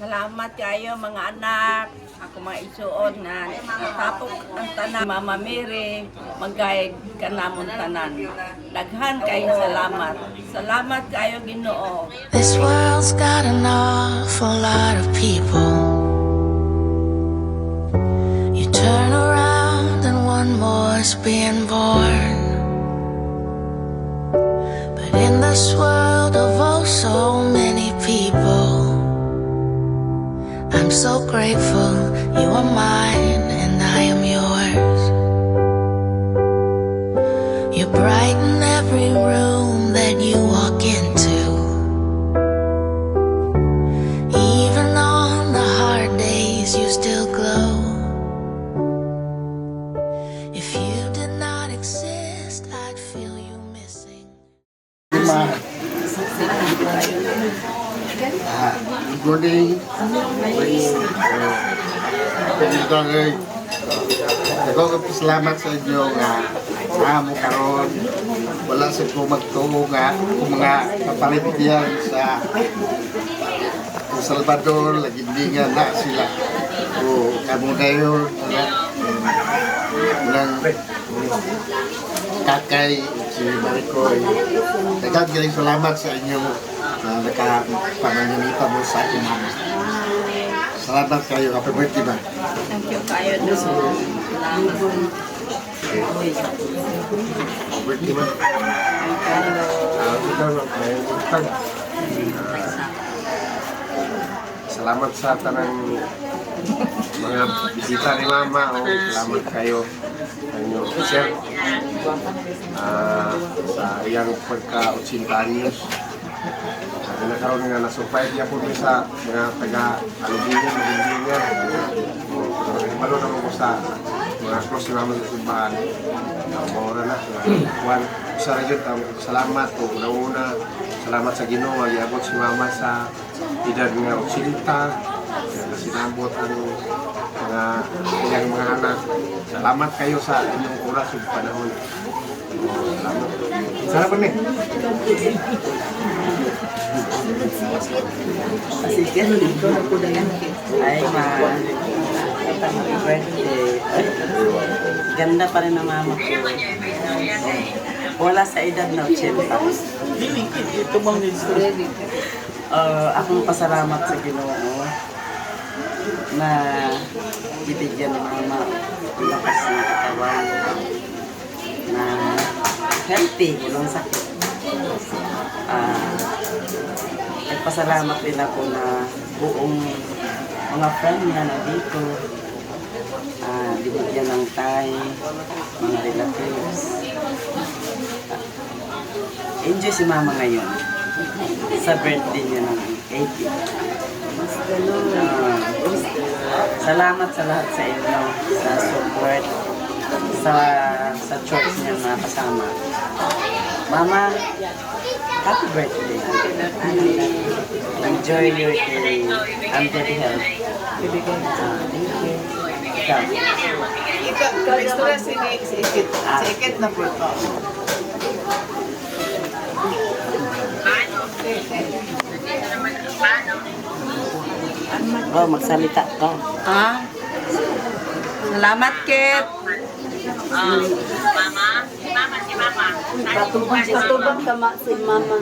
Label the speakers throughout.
Speaker 1: Salamat kayo mga anak. Ako maisuon na natapok ang tanan. Mama Mary, mag-guide ka namon tanan. Daghan kayo salamat. Salamat kayo Ginoo.
Speaker 2: This world's got an awful lot of people. You turn around and one more's being born. But in this world of oh so many people, I'm so grateful you are mine and I am yours. You brighten every room that you walk into. Even on the hard days you still glow. If you did not exist, I'd feel you missing.
Speaker 3: Good morning. Salamat sa inyo nga mo karon wala sa ko magtuo nga kung mga kapalibigyan sa Salvador lagi di nga na sila o kamo dayon ulang kakay si Maricoy nagkagaling salamat sa inyo nakapananginita mo sa aking mama. Salamat kayo. Happy birthday ba?
Speaker 1: Thank you kayo do. Salamat.
Speaker 3: Happy birthday ba?
Speaker 4: Salamat sa tanang mga bisita ni Mama. Salamat kayo sa inyong share sa iyang pagka-80 anyos. Nagkaroon nga na-surprise niya po sa mga taga-alubingan, malo naman ko sa mga close naman sa simbahan. Maura na. Juan, isa rin yun, salamat po. Una-una, salamat sa Ginoo, mag-iabot si Mama sa edad nga 80. Na sinabot ang iyang mga anak. Salamat kayo sa inyong oras sa panahon. Salamat. Sarap po niya.
Speaker 5: Sige, dito na po na yan. Ay, happy birthday. Ganda pa rin ang mama ko. Wala sa edad na 80. Ito bang nito? Akong pasalamat sa Ginoo na ibigyan ng mama ang lakas ng katawan na healthy, walang sakit. Nagpasalamat din ako na buong mga friend niya na dito, bibigyan ng time, mga relatives. Enjoy si Mama ngayon sa birthday niya ng 80. Salamat sa lahat sa inyo, sa support, sa church niya na kasama. Mama, happy birthday. Enjoy your day. I'm very healthy. Ikaw.
Speaker 6: Ikaw, istorya si Ikit. Si Ikit na po ito.
Speaker 5: Oh, magsalita ka.
Speaker 1: Salamat Kit.
Speaker 6: Patubang tama si Mama.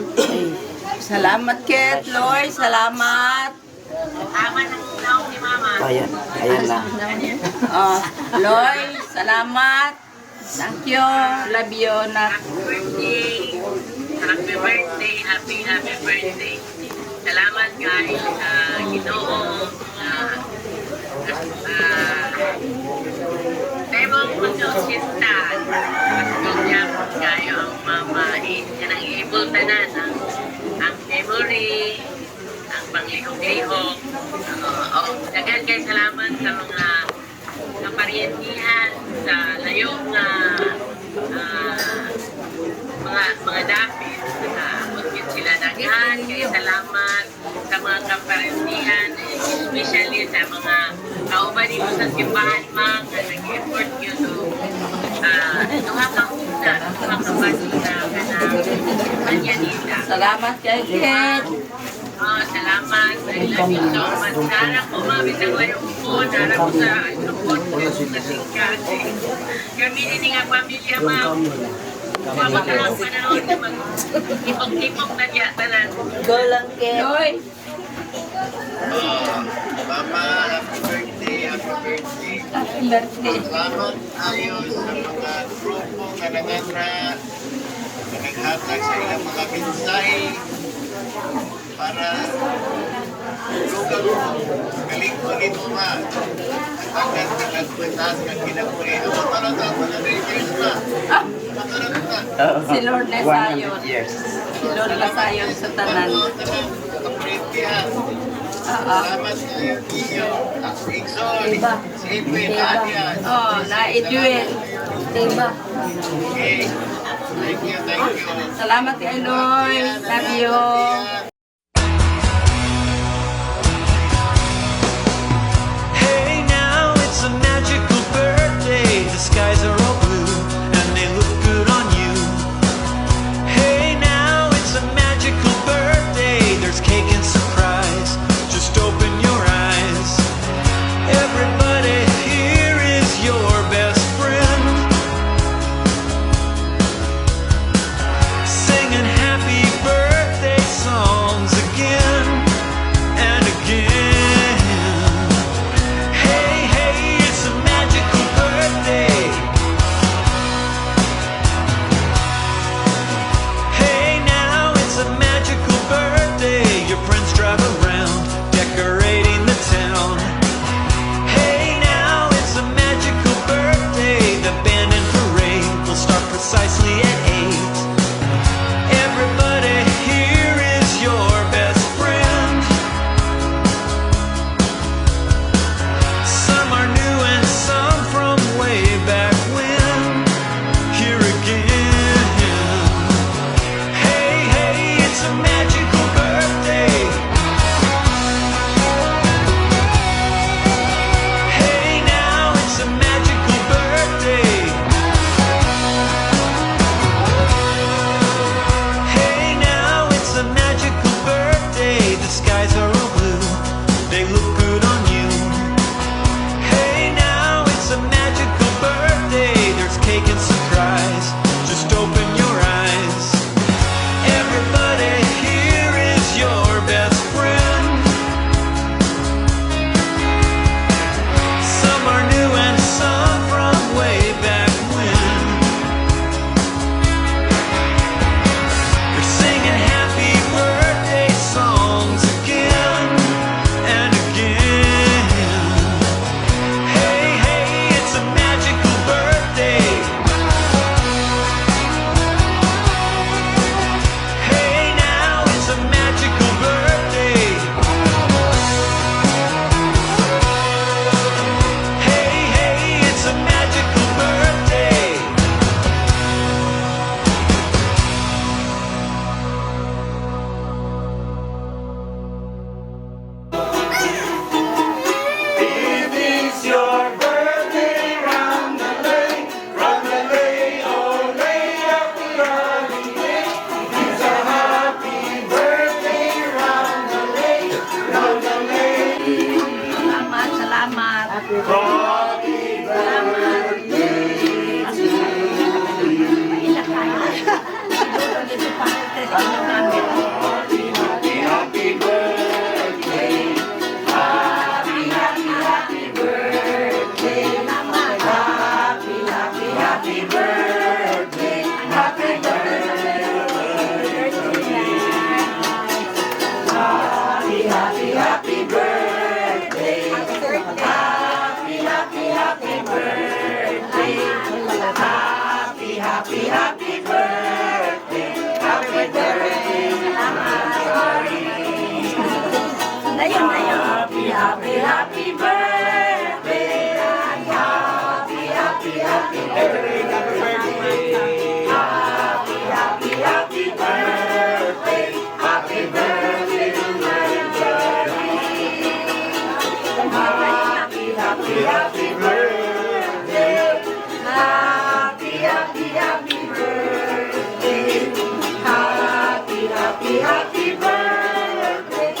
Speaker 1: Salamat Kit. Loy, salamat.
Speaker 5: Ayan, ayan lang.
Speaker 1: Loy, salamat. Thank you. Love you, nak.
Speaker 7: Happy birthday, happy birthday. Salamat guys sa Ginoo. Temong pagkasinta. Pagkasinta kayo ang mama. Yan ang ibol tanan. Ang memory, ang panglihok-lihok. Dagan kayo salamat sa mga kaparyentihan, sa layo na mga dapit. Mungkin sila daghan. Kaya salamat sa mga kaparyentihan, especially sa mga kauban mo sa simbahan mang na nag-effort yun to nakakakuna, nakakabasina ka na manyanita.
Speaker 1: Salamat kay Kit.
Speaker 7: Salamat. I love you so much. Darang ko, mami, sa ngayon po. Darang ko sa support ko kasing kasi. Kami din nga pamilya, ma'am. Mama ka lang panahon na mag-ipong-ipong na niya talan.
Speaker 6: Go lang, Ken.
Speaker 1: Hoy!
Speaker 3: Mama, happy birthday, happy birthday.
Speaker 1: Happy birthday.
Speaker 3: Salamat tayo sa mga grupo nga nanganra na naghatag sa ilang mga mensahe para lugar mo. Galing ko nito ma. Hanggang sa nagpuntas kang kinapuri. Ang matarat na, 100 years na. Matarat na.
Speaker 1: Si Lord na sayon.
Speaker 5: 100 years.
Speaker 1: Si Lord na sayon sa tanan.
Speaker 3: Salamat tayo ninyo. Si Ixon, si Edwin, Anya.
Speaker 1: Oh, na Edwin.
Speaker 6: Diba?
Speaker 3: Okay. Thank you, thank you.
Speaker 1: Salamat kay Lord. Love you.
Speaker 8: Hey now, it's a magical birthday. The skies are all blue and they look good on you. Hey now, it's a magical birthday. There's cake and surprise. Just open your eyes. Everybody here is your best friend. Singing happy birthday songs again and again. Hey, hey, it's a magical birthday. Hey, now it's a magical birthday. Your friends drive around, decorating the town. Hey, now it's a magical birthday. The band and parade will start precisely at 8. Everybody here is your best friend. Some are new and some from way back when. Here again. Hey, hey, it's a magical birthday. Hey, now it's a magical birthday. Hey, now it's a magical birthday. The skies are all blue, they look good on you. Hey, now it's a magical birthday. There's cake and surprise. Just open your eyes. Everybody here is your best friend. Some are new and some from way back when. You're singing happy birthday songs again and again. Hey, hey, it's a magical birthday. Hey, now it's a magical birthday. Hey, hey, it's a magical birthday. It is your birthday, round the lane, oh lay up the early day. It's a happy birthday, round the lane.
Speaker 1: Salamat, salamat. Pailan tayo. Siguro dito pa sa inyo namin. Dayon, dayon. Happy, happy birthday. Happy, happy, happy birthday. Happy, happy, happy birthday. Happy birthday to Marjorie. Happy, happy, happy birthday. Happy, happy, happy birthday. Happy, happy, happy birthday.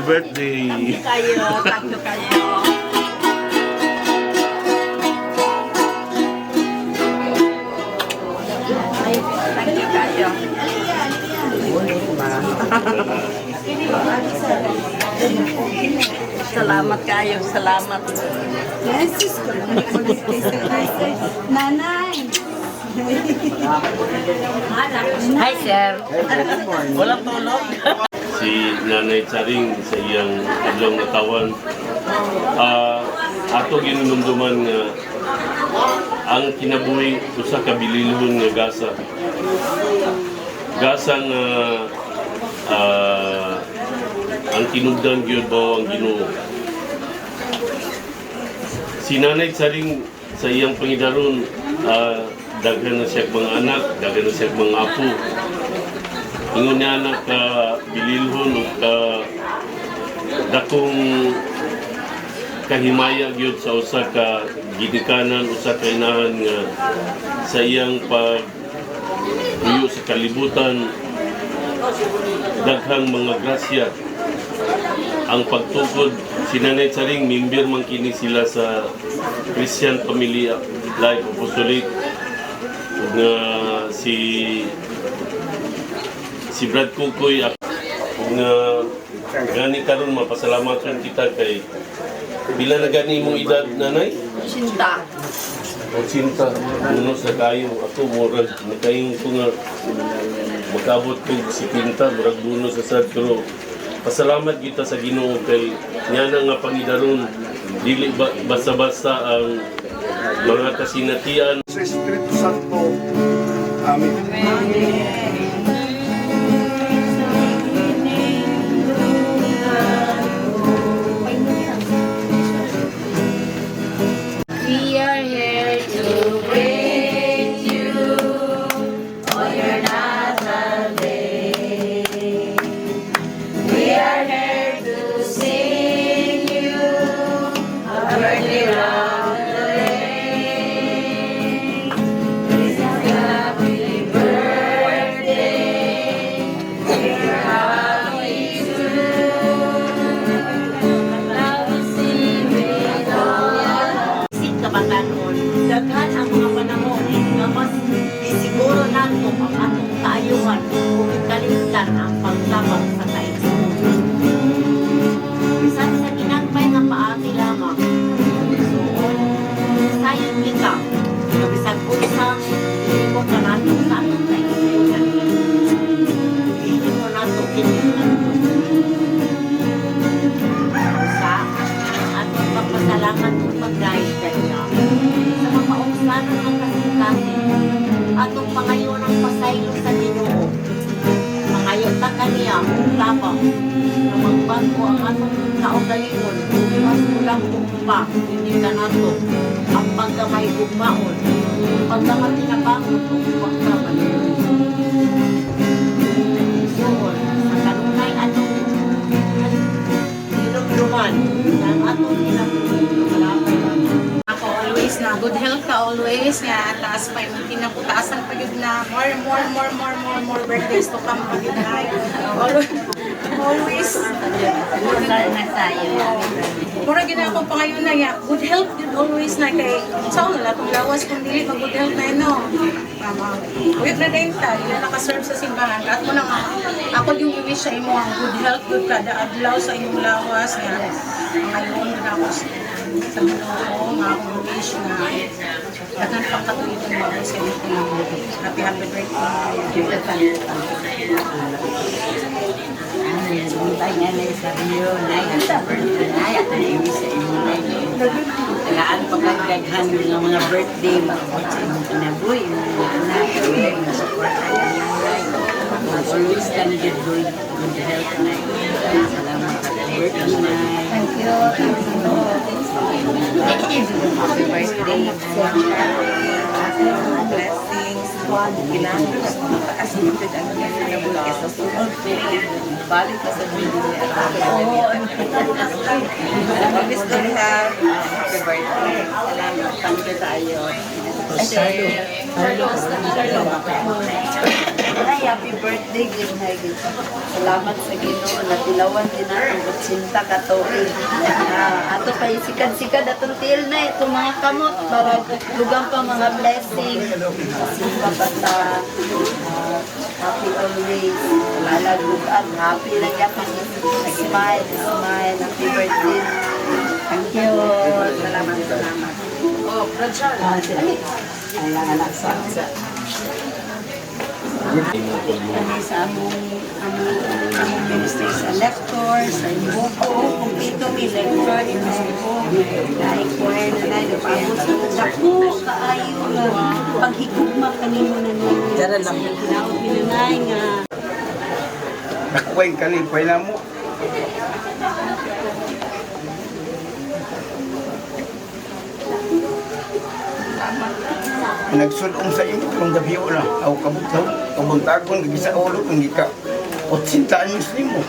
Speaker 9: birthday.
Speaker 1: Thank you kayo. Thank you kayo. Salamat kayo, salamat.
Speaker 10: Nanay!
Speaker 1: Hi, sir.
Speaker 5: Walang tulog.
Speaker 9: Si Nanay Charing sa iyang adlaw nga tawan. Ato ginumduman nga ang kinabuhi usa ka bililhon nga gasa. Gasa nga ang kinugdan gyud ba ang Ginoo. Si Nanay Charing sa iyang pangidaron daghan na siya mga anak, daghan na siya mga apo. Ingon niya na ka bililhon o ka dakong kahimaya gyud sa usa ka gidikanan, usa ka inahan nga sa iyang pag-uyo sa kalibutan, daghang mga grasya. Ang pagtukod, si Nanay Charing, member man kini sila sa Christian Family Life Apostolate nga si Brad Kukoy nga gani karon mapasalamatan kita kay pila na gani imong edad, Nanay?
Speaker 1: Sinta.
Speaker 9: O cinta, unos na kayo. Ako, murag, nakayin ko nga magkabot ko si Pinta, murag bunos sa sad. Pero pasalamat kita sa Ginoo kay niya na nga pangidaron. Dili basta-basta ang mga kasinatian.
Speaker 4: Sa Espiritu Santo. Amen.
Speaker 10: We are here to praise you, oh you're not alone. We are here to sing you a birthday round the lane. This is happy birthday, we're happy to now we sing with all
Speaker 1: Isip ka ba kanon? Daghan ang mga panahon nga mas isiguro nato ang atong kaayuhan kung ikalimtan ang paglabang sa kaigsuon. Bisan sa ginagmay nga paagi lamang, igsuon, sayang kita, nga bisan usang ibon ka nato sa atong kaigsuon. Ibon mo nato kinunan. Sa atong pagpasalamat kung mag-guide kanya sa mga maungsanan ng kasing-kasing atong pangayon ang pasaylo sa Ginoo. Pangayon ta kaniya kung tabang na magbago ang atong kaugalingon mas kulang pa hindi ka nato ang paggamay gugmaon paggamay tinabangon kung pagkaman. Suon sa kanunay atong dinumduman ng atong dinumduman.
Speaker 6: Ako always na good health ka always nga taas pa yung kinaputasan pa yun na more birthdays to come pa yun na always mura gina ako pa ngayon na ya good health yun always na kay sa una lang kung lawas kung dili pag good health na yun no wait na din ta yun nakaserve sa simbahan at mo na nga ako yung i-wish sa imo ang good health good kada adlaw sa imong lawas nga ngayon na ako sa Ginoo nga akong wish na dagan pang katulitan mo sa iyo happy birthday.
Speaker 1: Ay, nanay sa iyo, nay, sa birthday, nay, at naiwi sa iyo, nay. Tagaan pagkagdaghan ng mga birthday, makapot sa inyong kinabuhi, yung mga anak, yung support sa inyong nay. Always ka na good health, nay. Salamat sa birthday, nay. Thank you. Happy birthday, blessings. Ginagawa sa mga kasunod ang kinabuhi sa sunod. Balik ka sa video niya. Oo. Miss Dorita, happy birthday. Salamat. Thank you tayo. Share. Ay, happy birthday, good night. Salamat sa Ginoo na tilawan din natin 80 ka tuig. Ato kay sikad-sikad atong tiil na itong mga kamot para lugang pa mga blessing. Simpa basta. Happy always. Lalagugan. Happy lang yan. Smile, smile. Happy birthday. Thank you. Salamat, salamat. Oh, Rachel. Anak sa sa among ministry sa lector, sa Ibuko, kung ito may lector, Ibuko, na-inquire na nagpapos sa dako, kaayo nga, paghigugma kanimo na nyo.
Speaker 5: Diyan lang.
Speaker 1: Kinaot pinanay nga.
Speaker 4: Nakuha yung kalipay na mo. Nagsulong sa imo kung gabi na ako kabuntagon gagi sa ulo kung ika 80 anyos nimo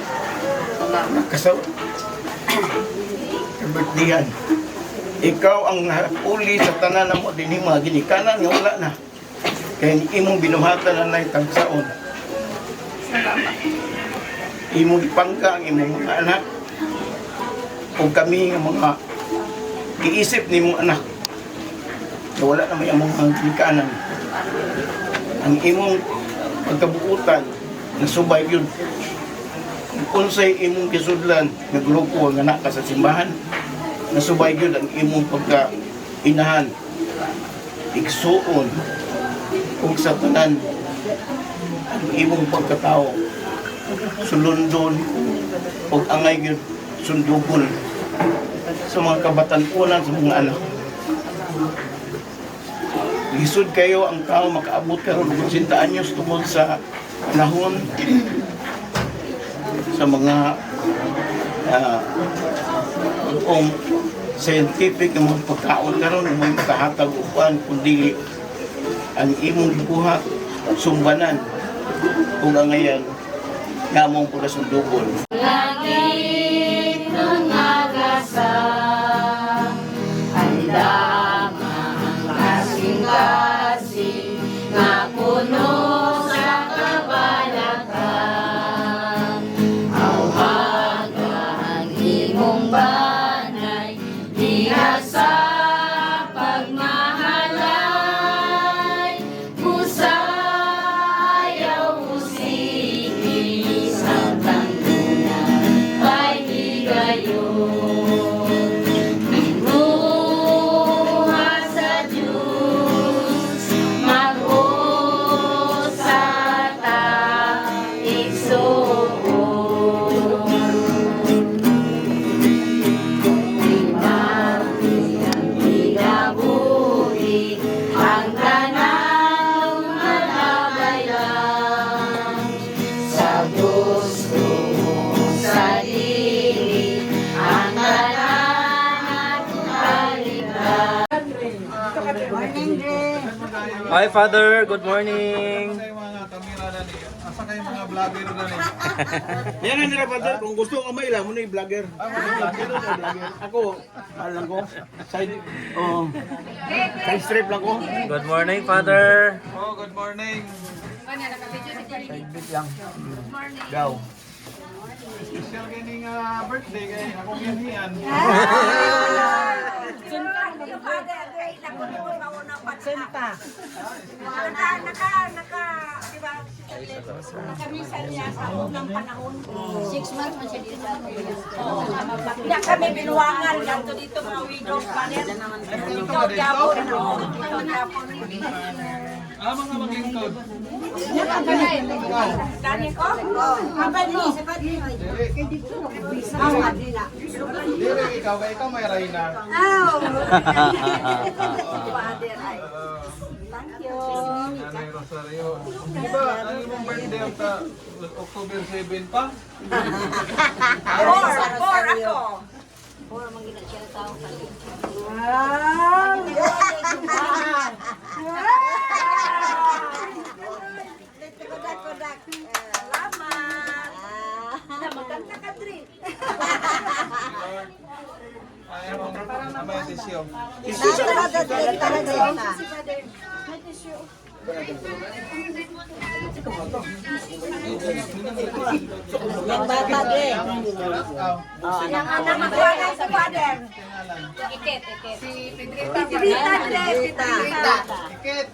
Speaker 4: nakasaw kabirthdayan ikaw ang uli sa tanan mo dinhi mga ginikanan nga wala na kaya imong binuhatan na nay tagsaon salamat imong ipangka ang imong mga anak o kami nga mga giisip nimong anak na wala na may among ginikanan ang imong pagkabuutan na subay yun kung unsay imong kisudlan nga grupo nga anak ka sa simbahan na subay yun ang imong pagkainahan igsuon kung sa tanan ang imong pagkatao sulundon o angay yun sundugol sa mga kabatan-unan sa mga anak. Lisod kayo ang tao makaabot karon og 80 anyos tungod sa panahon sa mga scientific ng mga pagkaon karon ng mga makahatag upan kundi ang imong gibuhat sumbanan ug angayan gamong pula sundugol.
Speaker 10: Langit ng agasang handa kasing-kasing na puno sa kabalakan. Awaga ang imong banay, diha sa pagmahalay. Pusayaw usigis ang tangkunan, kay higayon.
Speaker 11: Hi Father, good morning.
Speaker 3: Asa kayo mga vlogger na ni?
Speaker 4: Yan na nila Father, kung gusto ka may ilang mo na yung vlogger. Ako, alam ko, side strip lang ko.
Speaker 11: Good morning Father.
Speaker 3: Oh, good morning.
Speaker 4: Side bit lang. Gaw.
Speaker 3: Special kining birthday kay akong yanhian.
Speaker 1: Hindi kami binuwangan ganito dito mga widows panel. Dito Japon.
Speaker 3: Mga maglingkod.
Speaker 1: Dani ko? Kapani sa pati.
Speaker 3: Dire ikaw may Reyna.
Speaker 1: Thank you.
Speaker 3: Nanay Rosario. Di ba, ano yung birthday ang October 7 pa?
Speaker 1: Four ako.
Speaker 3: Ayaw mo, may tisyo.
Speaker 10: Yang bata din.
Speaker 1: Yang anak magwala sa father. Si Pedrita din.
Speaker 3: Ikit!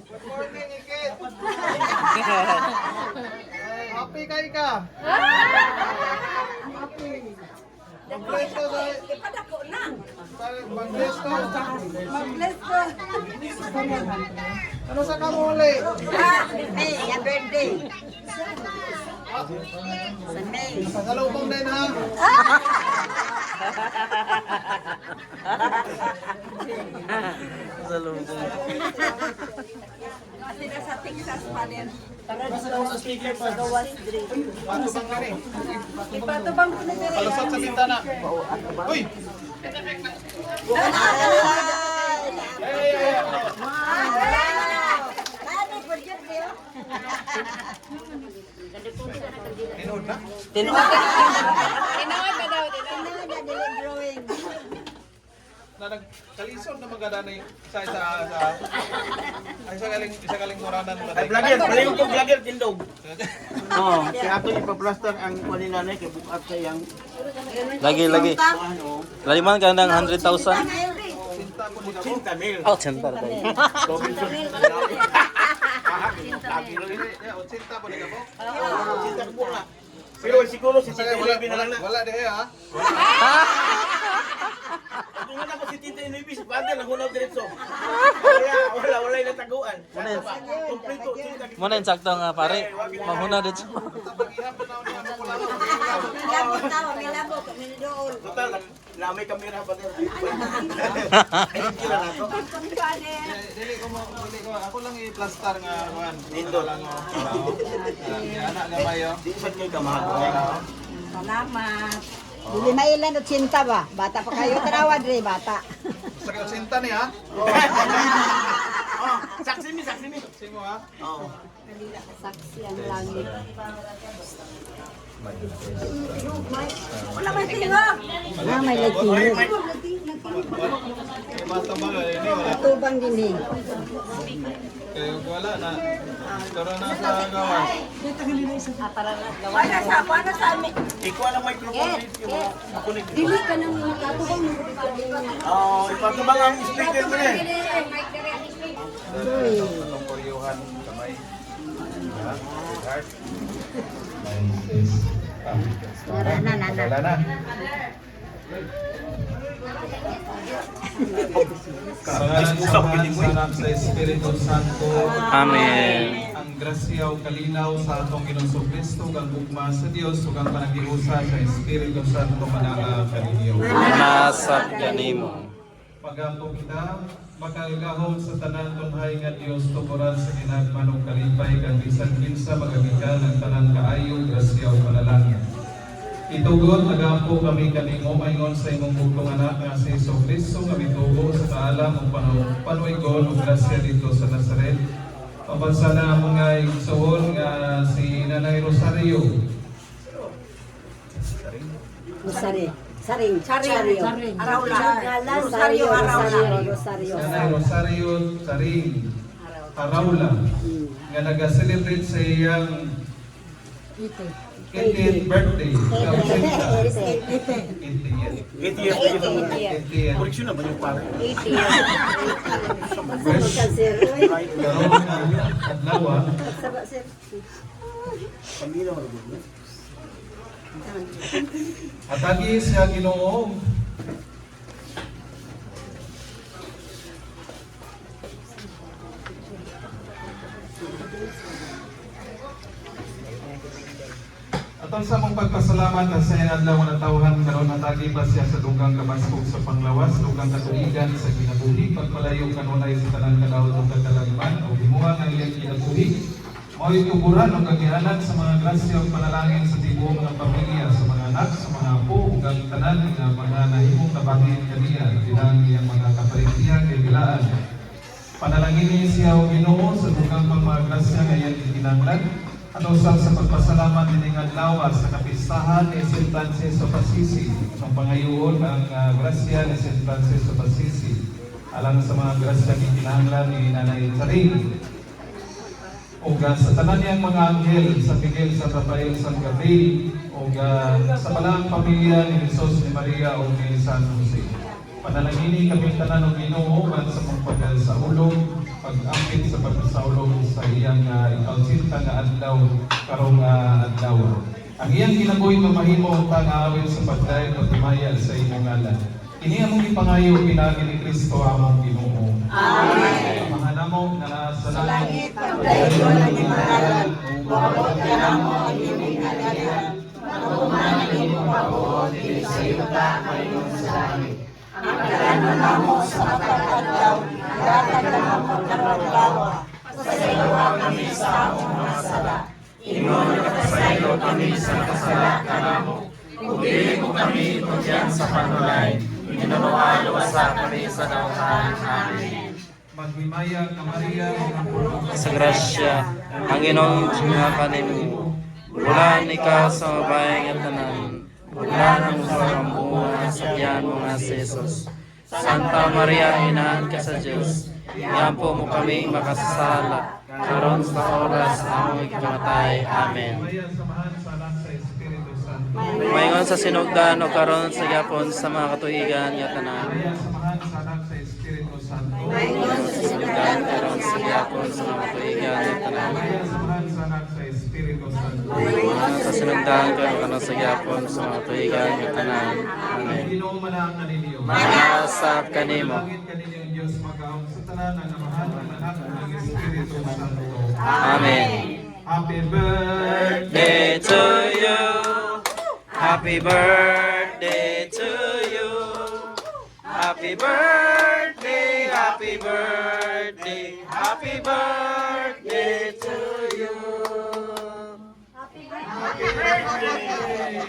Speaker 3: Good morning, Ikit! Happy kayo ka? Happy! Mag-bless ko sa...
Speaker 1: Ipadako na.
Speaker 3: Mag-bless ko?
Speaker 1: Mag-bless ko.
Speaker 3: Ano sa kamuli?
Speaker 10: May, yung birthday. Sa May.
Speaker 3: Pasalubong din ha?
Speaker 1: Kasi nasa Texas pa din.
Speaker 3: Patubang na rin.
Speaker 1: Ipatubang ko na din.
Speaker 3: Palusot sa bintana. Uy! Tinood na?
Speaker 10: Tinood
Speaker 3: Na nagkalisod na maganda na isa galing moranan ba?
Speaker 5: Vlogger, paling ko vlogger tindog.
Speaker 11: Oh.
Speaker 5: Kaya ato ipa-plaster ang kuninanay kay bukat sa yang
Speaker 11: Lagi. Lagi man ka ng 100,000.
Speaker 5: cinta mil.
Speaker 11: Oh, sentar tayo.
Speaker 3: Cinta po nila po?
Speaker 5: Cinta ko na. Pero siguro si Tita Inibi na lang na.
Speaker 3: Wala din ha?
Speaker 5: Kung nga ako si Tita Inibi, si Father, nagunaw diretso. Wala yung nataguan. Kompleto, cinta.
Speaker 11: Muna yung sakto nga pare. Mahuna dito.
Speaker 5: Total, lamay kamera pa din.
Speaker 3: Dili ko ako lang i-plaster nga kuan.
Speaker 5: Nindot.
Speaker 3: Lang anak gamay yo.
Speaker 5: Di sad kay kamahal.
Speaker 1: Salamat.
Speaker 10: Dili mailan o cinta ba? Bata pa kayo, tarawad rin, bata.
Speaker 3: Sa cinta ni ha?
Speaker 5: Saksi mi.
Speaker 3: Saksi mo ha?
Speaker 5: Oh.
Speaker 10: Saksi ang langit.
Speaker 1: Wala man tingog.
Speaker 10: May lagkinig.
Speaker 3: Bata ba ini wala
Speaker 10: Tubang din eh.
Speaker 3: kayo wala na. Tara na sa gawas.
Speaker 1: Wala sa amin.
Speaker 5: Ikaw ang microphone dito. Ako ni.
Speaker 10: Dili ka nang makatubang mo.
Speaker 5: Oh, ipatubang ang speaker mo ni.
Speaker 3: Itong kuryuhan kamay. Ha? Heart.
Speaker 10: Wala na.
Speaker 3: Wala na. Sa ngalan sa Ama, sa Anak, sa Espiritu Santo.
Speaker 11: Amen.
Speaker 3: Ang grasya o kalinaw sa atong Ginoong Kristo kang ugma sa Dios ug ang panagiusa sa Espiritu Santo manala kaninyo.
Speaker 11: Nasa ganimo.
Speaker 3: Pagampo kita, makalgahom sa tanan tunhay nga Dios tuguran sa ginagman ug kalipay kang bisan kinsa magagikan ang tanan kaayo grasya ug panalangin. Itugon, nagampo kami kanimo maingon sa imong bugtong anak nga si Jesucristo nga mitubo sa kaalam ug panuigon ug grasya dito sa Nazaret. Pabansa na mga igsoon nga si Nanay Rosario.
Speaker 10: Saring.
Speaker 1: Arawla.
Speaker 10: Rosario.
Speaker 3: Nanay Rosario Saring Araula nga nag-celebrate sa iyang 80th birthday. 80th.
Speaker 5: Koleksyon na ba yung pare?
Speaker 3: Karoon na adlaw.
Speaker 5: Pamilya mo rin.
Speaker 3: Atagi siya Ginoo. Atong sa mong pagpasalamat at sa iyang adlaw nga natawhan karon natagi pa siya sa dugang kabaskog sa panglawas, dugang katuigan sa kinabuhi, pagpalayo kanunay sa tanan kadawat ug katalagman o himuha ng iyang kinabuhi. Mao ituburan ang kagihanan sa mga grasya ug panalangin sa tibuok nga pamilya, sa mga anak, sa mga apo ug ang tanan nga mga nahimong kabahin kaniya, bilang iyang mga kaparintihan kay bilaan. Panalangin siya o Ginoo sa dugang mga grasya nga iyang ikinahanglan. Ano sa pagpasalamat din ng adlaw sa kapistahan ni St. Francis of Assisi, ang pangayoon ang grasya ni St. Francis of Assisi.
Speaker 12: alang sa mga grasya ni kinahanglan ni Nanay Charing. O sa tanan niyang mga anghel, sa Miguel, sa Rafael, sa Gabriel, o sa palang pamilya ni Jesus, ni Maria, o ni San Jose. Panalangini kami tanan ng Ginoo sa mong pagsaulog, pag-ampit sa pagsaulog sa iyang ikaw-sinta nga adlaw, karong adlaw. Ang iyang ginabuhi mamahimo ang pang-aawit sa pagdayon o timaya sa imong ngalan. Kini among ipangayo pinagi ni Kristo among Ginoo. Amen. Mga namo na nasa langit, pagdayon ang imong ngalan, buot ka namo ang imong kagayan, maguman ang imong pagbuot dili sa yuta kayong sa langit. Ang kalano namo sa matag-adlaw, datag ka namo karong lawa, pasayloa kami sa among mga sala. Ingon nakasaylo kami sa nakasala kanamo, ug dili mo kami itudyan sa panulay. Inamawalawasan kami sa dauhan. Amen. Maghimaya ka Maria,
Speaker 11: Sa grasya, ang Ginoong nga kanimo. Bulan ikaw sa mabayang at tanan. Bulan ang pambuhan sa tiyan mo nga si Jesus. Santa Maria, inaan ka sa Diyos. Iampo mo kami makasasala. Karon sa oras among ikamatay. Amen. Mayngon sa sinugdan o karon sa yapon sa mga katuigan nga tanan. Mayngon sa sinugdan karon sa yapon sa mga katuigan nga tanan. Mayngon sa sinugdan karon sa yapon sa mga katuigan nga tanan. Amen. Manasap kanimo. Amen.
Speaker 12: Happy birthday
Speaker 11: Day to you. Happy birthday to you. Happy birthday, happy birthday, happy birthday to you.
Speaker 12: Happy birthday.